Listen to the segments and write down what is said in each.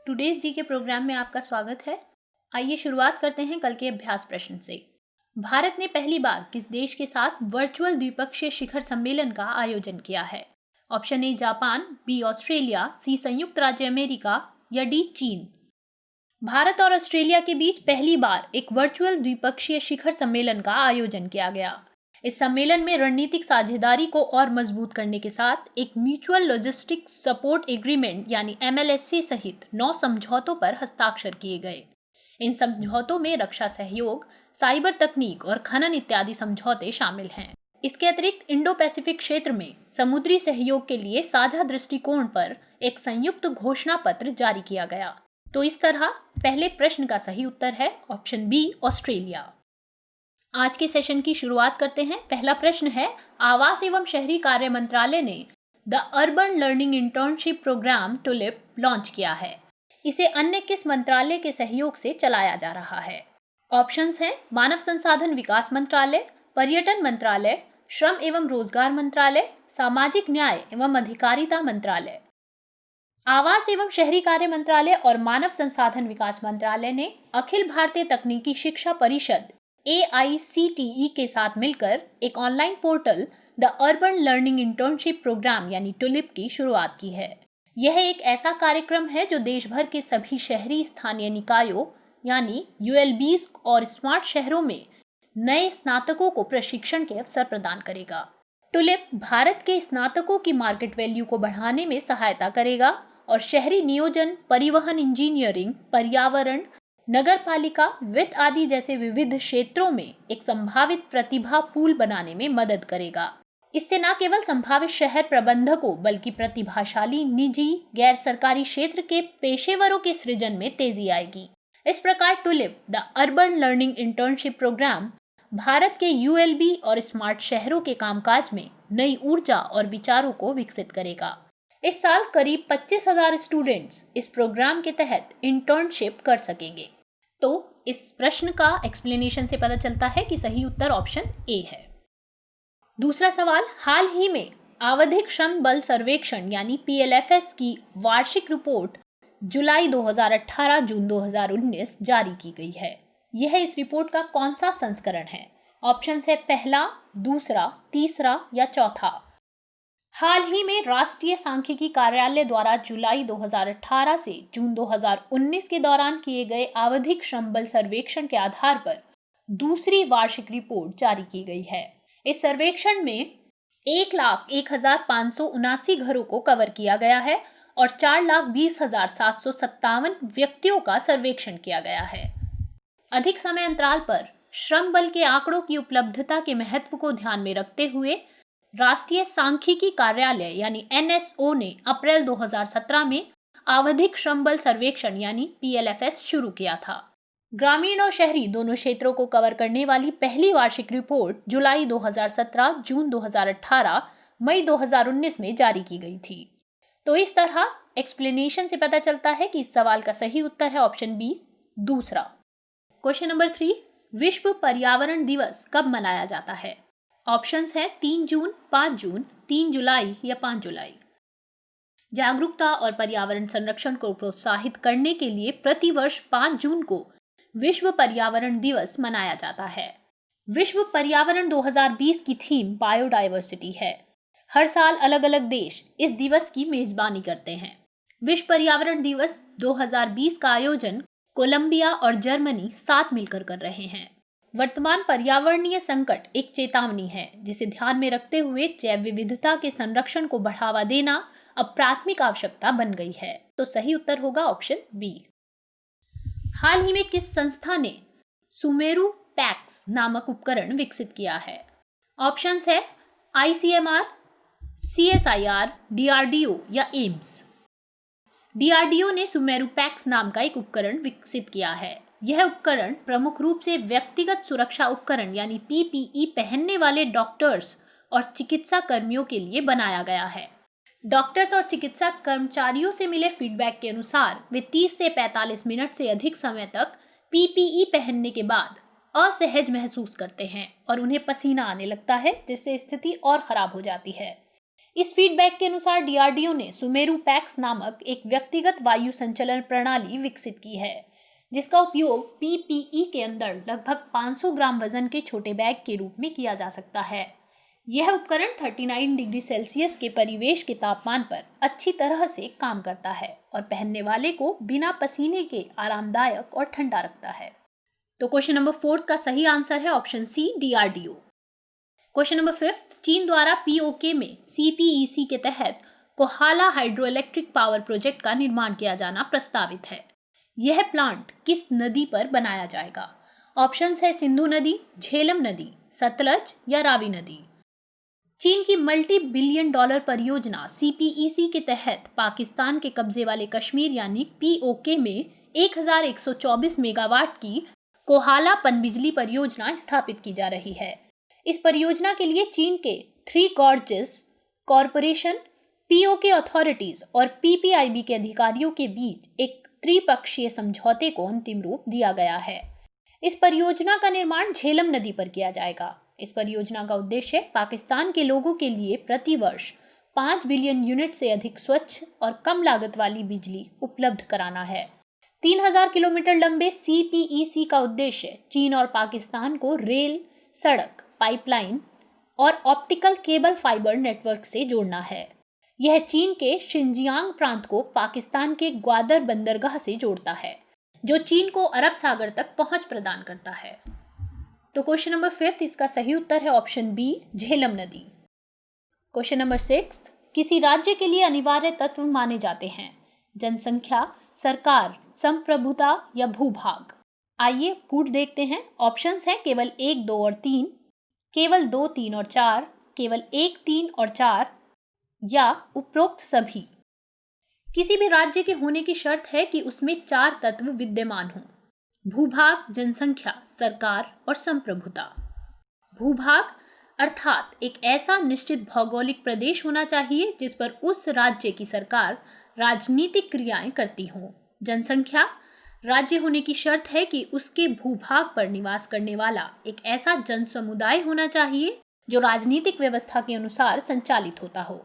Today's जी के programme में आपका स्वागत है। आइए शुरुआत करते हैं कल के अभ्यास प्रश्न से। भारत ने पहली बार किस देश के साथ वर्चुअल द्विपक्षीय शिखर सम्मेलन का आयोजन किया है? Option A Japan, B Australia, C संयुक्त राज्य अमेरिका या डी चीन। भारत और ऑस्ट्रेलिया के बीच पहली बार एक वर्चुअल द्विपक्षीय शिखर सम्मेलन का आयोजन किया गया। इस सम्मेलन में रणनीतिक साझेदारी को और मजबूत करने के साथ एक म्यूचुअल लॉजिस्टिक सपोर्ट एग्रीमेंट यानी MLSA सहित 9 समझौतों पर हस्ताक्षर किए गए। इन समझौतों में रक्षा सहयोग, साइबर तकनीक और खनन इत्यादि समझौते शामिल हैं। इसके अतिरिक्त इंडो पैसिफिक क्षेत्र में समुद्री सहयोग के लिए साझा दृष्टिकोण पर एक संयुक्त घोषणा पत्र जारी किया गया। तो इस तरह पहले प्रश्न का सही उत्तर है ऑप्शन बी ऑस्ट्रेलिया। आज के सेशन की शुरुआत करते हैं। पहला प्रश्न है, आवास एवं शहरी कार्य मंत्रालय ने the urban learning internship programme TULIP launch किया है। इसे अन्य किस मंत्रालय के सहयोग से चलाया जा रहा है? ऑप्शंस हैं मानव संसाधन विकास मंत्रालय, पर्यटन मंत्रालय, श्रम एवं रोजगार मंत्रालय, सामाजिक न्याय एवं अधिकारिता मंत्रालय। आवास एवं शहरी कार्य मंत्रालय और मानव संसाधन विकास मंत्रालय ने अखिल भारतीय तकनीकी शिक्षा परिषद AICTE के साथ मिलकर एक online portal the urban learning internship programme यानी टुलिप की शुरुआत की है। यह एक ऐसा कार्यक्रम है जो देश भर के सभी शहरी स्थानीय निकायों यानी ULBs और स्मार्ट शहरों में नए स्नातकों को प्रशिक्षण के अवसर प्रदान करेगा। टुलिप भारत के स्नातकों की मार्केट वैल्यू को बढ़ाने में सहायता करेगा और शहरी नियोजन, परिवहन इंजीनियरिंग, पर्यावरण, नगर पालिका, वित्त आदि जैसे विविध क्षेत्रों में एक संभावित प्रतिभा पूल बनाने में मदद करेगा। इससे न केवल संभावित शहर प्रबंधकों बल्कि प्रतिभाशाली निजी गैर सरकारी क्षेत्र के पेशेवरों के सृजन में तेजी आएगी। इस प्रकार TULIP the urban learning internship programme Bharat के ULB और स्मार्ट शहरों के कामकाज में नई ऊर्जा और विचारों को विकसित करेगा। इस साल करीब 25,000 स्टूडेंट्स इस प्रोग्राम के तहत इंटर्नशिप कर सकेंगे। तो इस प्रश्न का एक्सप्लेनेशन से पता चलता है कि सही उत्तर ऑप्शन ए है। दूसरा सवाल, हाल ही में आवधिक श्रम बल सर्वेक्षण यानी PLFS की वार्षिक रिपोर्ट जुलाई 2018 जून 2019 जारी की गई है। यह इस रिपोर्ट का कौन सा संस्करण है? ऑप्शन है पहला, दूसरा, तीसरा या चौथा। हाल ही में राष्ट्रीय सांख्यिकी कार्यालय द्वारा जुलाई 2018 से जून 2019 के दौरान किए गए आवधिक श्रम बल सर्वेक्षण के आधार पर दूसरी वार्षिक रिपोर्ट जारी की गई है। इस सर्वेक्षण में 1,01,579 घरों को कवर किया गया है और 4,20,757 व्यक्तियों का सर्वेक्षण किया गया है। अधिक समय अंतराल पर श्रम बल के आंकड़ों की उपलब्धता के महत्व को ध्यान में रखते हुए राष्ट्रीय सांख्यिकी कार्यालय यानी NSO ने अप्रैल 2017 में आवधिक श्रम बल सर्वेक्षण यानी PLFS शुरू किया था। ग्रामीण और शहरी दोनों क्षेत्रों को कवर करने वाली पहली वार्षिक रिपोर्ट जुलाई 2017, जून 2018, मई 2019 में जारी की गई थी। तो इस तरह एक्सप्लेनेशन से पता चलता है कि इस सवाल का सही उत्तर है ऑप्शन बी, दूसरा। क्वेश्चन नंबर 3, विश्व पर्यावरण दिवस कब मनाया जाता है? ऑप्शंस हैं 3 जून, 5 जून, 3 जुलाई या 5 जुलाई। जागरूकता और पर्यावरण संरक्षण को प्रोत्साहित करने के लिए प्रतिवर्ष 5 जून को विश्व पर्यावरण दिवस मनाया जाता है। विश्व पर्यावरण 2020 की थीम बायोडायवर्सिटी है। हर साल अलग अलग देश इस दिवस की मेजबानी करते हैं। विश्व पर्यावरण दिवस 2020 का आयोजन कोलंबिया और जर्मनी साथ मिलकर कर रहे हैं। वर्तमान पर्यावरणीय संकट एक चेतावनी है जिसे ध्यान में रखते हुए जैव विविधता के संरक्षण को बढ़ावा देना अब प्राथमिक आवश्यकता बन गई है। तो सही उत्तर होगा ऑप्शन बी। हाल ही में किस संस्था ने सुमेरु पैक्स नामक उपकरण विकसित किया है? ऑप्शंस है ICMR, CSIR, DRDO या एम्स। DRDO ने सुमेरु पैक्स नाम का एक उपकरण विकसित किया है। यह उपकरण प्रमुख रूप से व्यक्तिगत सुरक्षा उपकरण यानी PPE पहनने वाले डॉक्टर्स और चिकित्सा कर्मियों के लिए बनाया गया है। डॉक्टर्स और चिकित्सा कर्मचारियों से मिले फीडबैक के अनुसार वे 30 से 45 मिनट से अधिक समय तक PPE पहनने के बाद असहज महसूस करते हैं और उन्हें पसीना आने लगता है, जिससे स्थिति और खराब हो जाती है। इस फीडबैक के अनुसार डीआरडीओ ने सुमेरु पैक्स नामक एक व्यक्तिगत वायु संचलन प्रणाली विकसित की है, जिसका उपयोग पीपीई के अंदर लगभग 500 ग्राम वजन के छोटे बैग के रूप में किया जा सकता है। यह उपकरण 39 डिग्री सेल्सियस के परिवेश के तापमान पर अच्छी तरह से काम करता है और पहनने वाले को बिना पसीने के आरामदायक और ठंडा रखता है। तो क्वेश्चन नंबर 4 का सही आंसर है option C, DRDO. Question number 5, चीन द्वारा पीओके में सीपीईसी के तहत Kohala hydro electric power project का निर्माण किया जाना प्रस्तावित है। यह प्लांट किस नदी पर बनाया जाएगा? ऑप्शंस है सिंधु नदी, झेलम नदी, सतलज या रावी नदी। चीन की मल्टी बिलियन डॉलर परियोजना सीपीईसी के तहत पाकिस्तान के कब्जे वाले कश्मीर यानी पीओके में 1124 मेगावाट की कोहाला पनबिजली परियोजना स्थापित की जा रही है। इस परियोजना के लिए चीन के three gorges corporation, PoK authorities और पीपीआईबी के अधिकारियों के बीच एक त्रिपक्षीय समझौते को अंतिम रूप दिया गया है। इस परियोजना का निर्माण झेलम नदी पर किया जाएगा। इस परियोजना का उद्देश्य पाकिस्तान के लोगों के लिए प्रति वर्ष 5 बिलियन यूनिट से अधिक स्वच्छ और कम लागत वाली बिजली उपलब्ध कराना है। 3000 किलोमीटर लंबे सीपीईसी का उद्देश्य चीन और पाकिस्तान को रेल, सड़क, पाइपलाइन और ऑप्टिकल केबल फाइबर नेटवर्क से जोड़ना है। यह चीन के शिनजियांग प्रांत को पाकिस्तान के ग्वादर बंदरगाह से जोड़ता है, जो चीन को अरब सागर तक पहुंच प्रदान करता है। तो क्वेश्चन नंबर 5 इसका सही उत्तर है ऑप्शन बी, झेलम नदी। क्वेश्चन नंबर 6, किसी राज्य के लिए अनिवार्य तत्व माने जाते हैं? जनसंख्या, सरकार, संप्रभुता या भूभाग। आइए कूट देखते हैं। ऑप्शंस हैं केवल 1, 2 और 3, केवल 2, 3 और 4, केवल 1, 3 और 4 या उपरोक्त सभी। किसी भी राज्य के होने की शर्त है कि उसमें 4 तत्व विद्यमान हों: भूभाग, जनसंख्या, सरकार और संप्रभुता। भूभाग अर्थात एक ऐसा निश्चित भौगोलिक प्रदेश होना चाहिए जिस पर उस राज्य की सरकार राजनीतिक क्रियाएं करती हों। जनसंख्या राज्य होने की शर्त है कि उसके भूभाग पर निवास करने वाला एक ऐसा जन समुदाय होना चाहिए जो राजनीतिक व्यवस्था के अनुसार संचालित होता हो।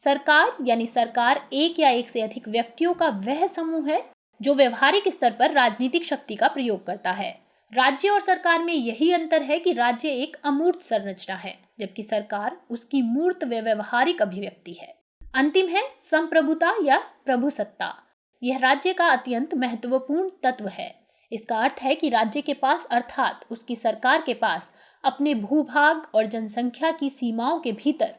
सरकार यानी सरकार एक या एक से अधिक व्यक्तियों का वह समूह है जो व्यवहारिक स्तर पर राजनीतिक शक्ति का प्रयोग करता है। राज्य और सरकार में यही अंतर है कि राज्य एक अमूर्त संरचना है, जबकि सरकार उसकी मूर्त व व्यवहारिक अभिव्यक्ति है। अंतिम है संप्रभुता या प्रभुसत्ता। यह राज्य का अत्यंत महत्वपूर्ण तत्व है। इसका अर्थ है कि राज्य के पास अर्थात उसकी सरकार के पास अपने भूभाग और जनसंख्या की सीमाओं के भीतर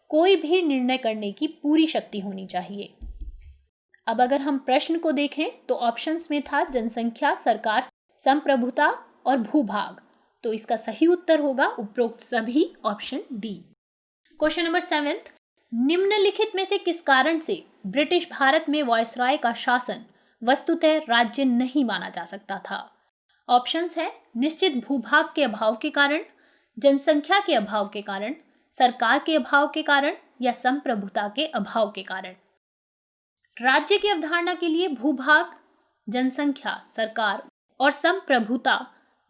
कोई भी निर्णय करने की पूरी शक्ति होनी चाहिए। अब अगर हम प्रश्न को देखें तो ऑप्शंस में था जनसंख्या, सरकार, संप्रभुता और भूभाग। तो इसका सही उत्तर होगा उपरोक्त सभी, ऑप्शन डी। क्वेश्चन नंबर 7, निम्नलिखित में से किस कारण से ब्रिटिश भारत में वायसराय का शासन वस्तुतः राज्य नहीं माना जा सकता था? ऑप्शंस है निश्चित भूभाग के अभाव के कारण, जनसंख्या के अभाव के कारण, सरकार के अभाव के कारण या संप्रभुता के अभाव के कारण। राज्य की अवधारणा के लिए भूभाग, जनसंख्या, सरकार और संप्रभुता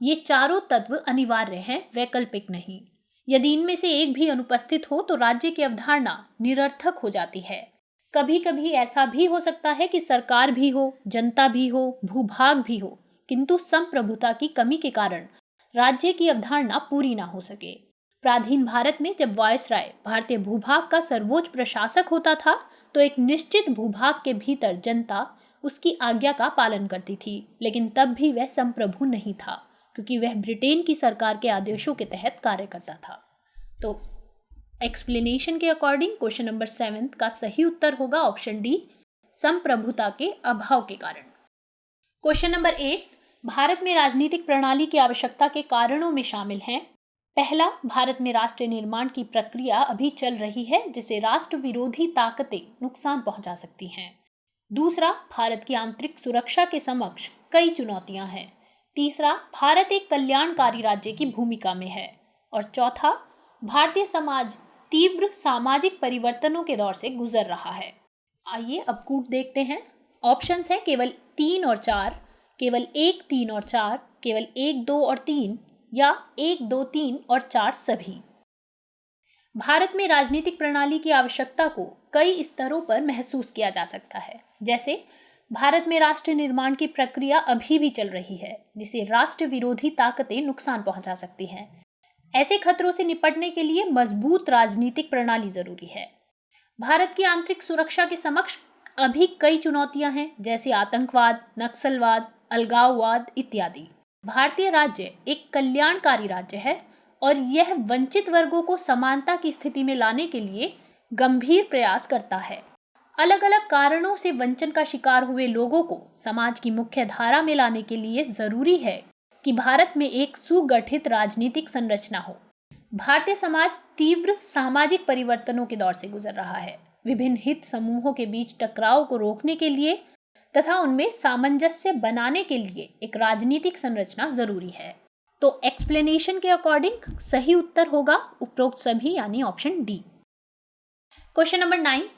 ये चारों तत्व अनिवार्य हैं, वैकल्पिक नहीं। यदि इनमें से एक भी अनुपस्थित हो तो राज्य की अवधारणा निरर्थक हो जाती है। कभी कभी ऐसा भी हो सकता है कि सरकार भी हो, जनता भी हो, भूभाग भी हो, किंतु संप्रभुता की कमी के कारण राज्य की अवधारणा पूरी ना हो सके। प्राचीन भारत में जब वायसराय भारतीय भूभाग का सर्वोच्च प्रशासक होता था तो एक निश्चित भूभाग के भीतर जनता उसकी आज्ञा का पालन करती थी, लेकिन तब भी वह संप्रभु नहीं था क्योंकि वह ब्रिटेन की सरकार के आदेशों के तहत कार्य करता था। तो एक्सप्लेनेशन के अकॉर्डिंग क्वेश्चन नंबर 7 का सही उत्तर होगा ऑप्शन डी, संप्रभुता के अभाव के कारण। क्वेश्चन नंबर 8, भारत में राजनीतिक प्रणाली की आवश्यकता के कारणों में शामिल हैं: पहला, भारत में राष्ट्र निर्माण की प्रक्रिया अभी चल रही है जिसे राष्ट्र विरोधी ताकतें नुकसान पहुंचा सकती हैं। दूसरा, भारत की आंतरिक सुरक्षा के समक्ष कई चुनौतियां हैं। तीसरा, भारत एक कल्याणकारी राज्य की भूमिका में है। और चौथा, भारतीय समाज तीव्र सामाजिक परिवर्तनों के दौर से गुजर रहा है। आइए अब कूट देखते हैं। ऑप्शंस हैं केवल 3 और 4, केवल 1, 3 और 4, केवल 1, 2 और 3 या 1, 2, 3 और 4 सभी। भारत में राजनीतिक प्रणाली की आवश्यकता को कई स्तरों पर महसूस किया जा सकता है। जैसे भारत में राष्ट्र निर्माण की प्रक्रिया अभी भी चल रही है, जिसे राष्ट्र विरोधी ताकतें नुकसान पहुंचा सकती हैं। ऐसे खतरों से निपटने के लिए मजबूत राजनीतिक प्रणाली जरूरी है। भारत की आंतरिक सुरक्षा के समक्ष अभी कई चुनौतियां हैं, जैसे आतंकवाद, नक्सलवाद, अलगाववाद इत्यादि। भारतीय राज्य एक कल्याणकारी राज्य है और यह वंचित वर्गों को समानता की स्थिति में लाने के लिए गंभीर प्रयास करता है। अलग अलग कारणों से वंचन का शिकार हुए लोगों को समाज की मुख्य धारा में लाने के लिए जरूरी है कि भारत में एक सुगठित राजनीतिक संरचना हो। भारतीय समाज तीव्र सामाजिक परिवर्तनों के दौर से गुजर रहा है। विभिन्न हित समूहों के बीच टकराव को रोकने के लिए तथा उनमें सामंजस्य बनाने के लिए एक राजनीतिक संरचना जरूरी है। तो एक्सप्लेनेशन के अकॉर्डिंग सही उत्तर होगा उपरोक्त सभी, यानी ऑप्शन डी। क्वेश्चन नंबर 9,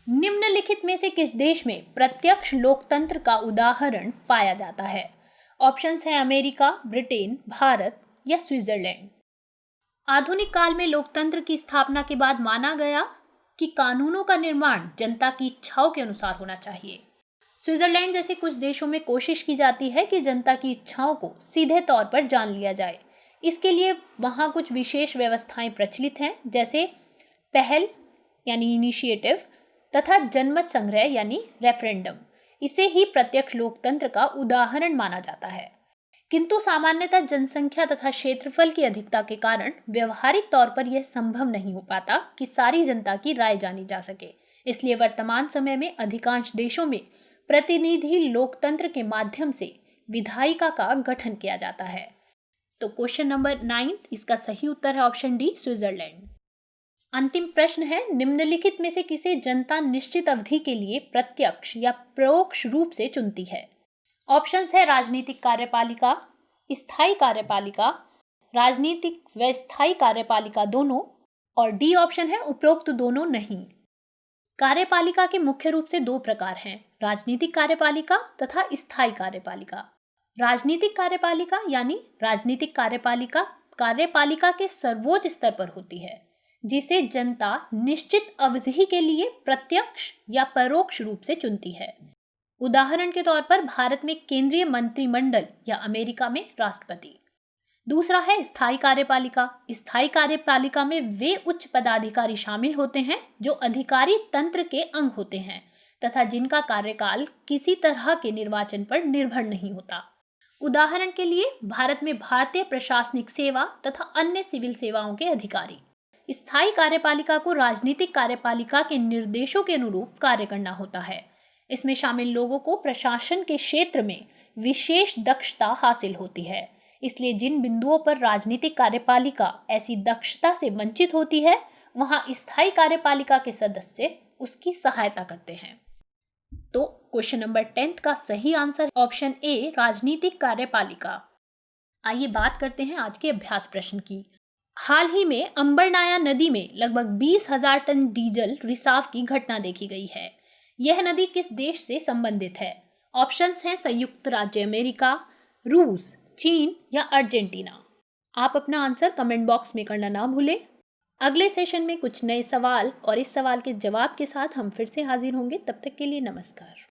निम्नलिखित में से किस देश में प्रत्यक्ष लोकतंत्र का उदाहरण पाया जाता है? ऑप्शंस हैं अमेरिका, ब्रिटेन, भारत या स्विट्जरलैंड। आधुनिक काल में लोकतंत्र की स्थापना के बाद माना गया कि कानूनों का निर्माण जनता की इच्छाओं के अनुसार होना चाहिए। स्विट्जरलैंड जैसे कुछ देशों में कोशिश की जाती है कि जनता की इच्छाओं को सीधे तौर पर जान लिया जाए। इसके लिए वहाँ कुछ विशेष व्यवस्थाएं प्रचलित हैं, जैसे पहल यानी इनिशिएटिव तथा जनमत संग्रह यानी रेफरेंडम। इसे ही प्रत्यक्ष लोकतंत्र का उदाहरण माना जाता है। किंतु सामान्यतः जनसंख्या तथा क्षेत्रफल की अधिकता के कारण व्यवहारिक तौर पर यह संभव नहीं हो पाता कि सारी जनता की राय जानी जा सके। इसलिए वर्तमान समय में अधिकांश देशों में प्रतिनिधि लोकतंत्र के माध्यम से विधायिका का गठन किया जाता है। तो क्वेश्चन नंबर 9 इसका सही उत्तर है ऑप्शन डी, स्विट्जरलैंड। अंतिम प्रश्न है, निम्नलिखित में से किसे जनता निश्चित अवधि के लिए प्रत्यक्ष या परोक्ष रूप से चुनती है? ऑप्शंस है राजनीतिक कार्यपालिका, स्थायी कार्यपालिका, राजनीतिक व स्थायी कार्यपालिका दोनों, और डी ऑप्शन है उपरोक्त दोनों नहीं। कार्यपालिका के मुख्य रूप से दो प्रकार हैं, राजनीतिक कार्यपालिका तथा स्थायी कार्यपालिका। राजनीतिक कार्यपालिका यानी राजनीतिक कार्यपालिका कार्यपालिका के सर्वोच्च स्तर पर होती है, जिसे जनता निश्चित अवधि के लिए प्रत्यक्ष या परोक्ष रूप से चुनती है। उदाहरण के तौर पर भारत में केंद्रीय मंत्रिमंडल या अमेरिका में राष्ट्रपति। दूसरा है स्थायी कार्यपालिका। स्थायी कार्यपालिका में वे उच्च पदाधिकारी शामिल होते हैं जो अधिकारी तंत्र के अंग होते हैं तथा जिनका कार्यकाल किसी तरह के निर्वाचन पर निर्भर नहीं होता। उदाहरण के लिए भारत में भारतीय प्रशासनिक सेवा तथा अन्य सिविल सेवाओं के अधिकारी। स्थायी कार्यपालिका को राजनीतिक कार्यपालिका के निर्देशों के अनुरूप कार्य करना होता है। इसमें शामिल लोगों को प्रशासन के क्षेत्र में विशेष दक्षता हासिल होती है। इसलिए जिन बिंदुओं पर राजनीतिक कार्यपालिका ऐसी दक्षता से वंचित होती है, वहां स्थायी कार्यपालिका के सदस्य उसकी सहायता करते हैं। तो क्वेश्चन नंबर 10 का सही आंसर ऑप्शन ए, राजनीतिक कार्यपालिका। आइए बात करते हैं आज के अभ्यास प्रश्न की। हाल ही में अंबरनाया नदी में लगभग 20,000 टन डीजल रिसाव की घटना देखी गई है। यह नदी किस देश से संबंधित है? ऑप्शंस हैं संयुक्त राज्य अमेरिका, रूस, चीन या अर्जेंटीना। आप अपना आंसर कमेंट बॉक्स में करना ना भूलें। अगले सेशन में कुछ नए सवाल और इस सवाल के जवाब के साथ हम फिर से हाजिर होंगे। तब तक के लिए नमस्कार।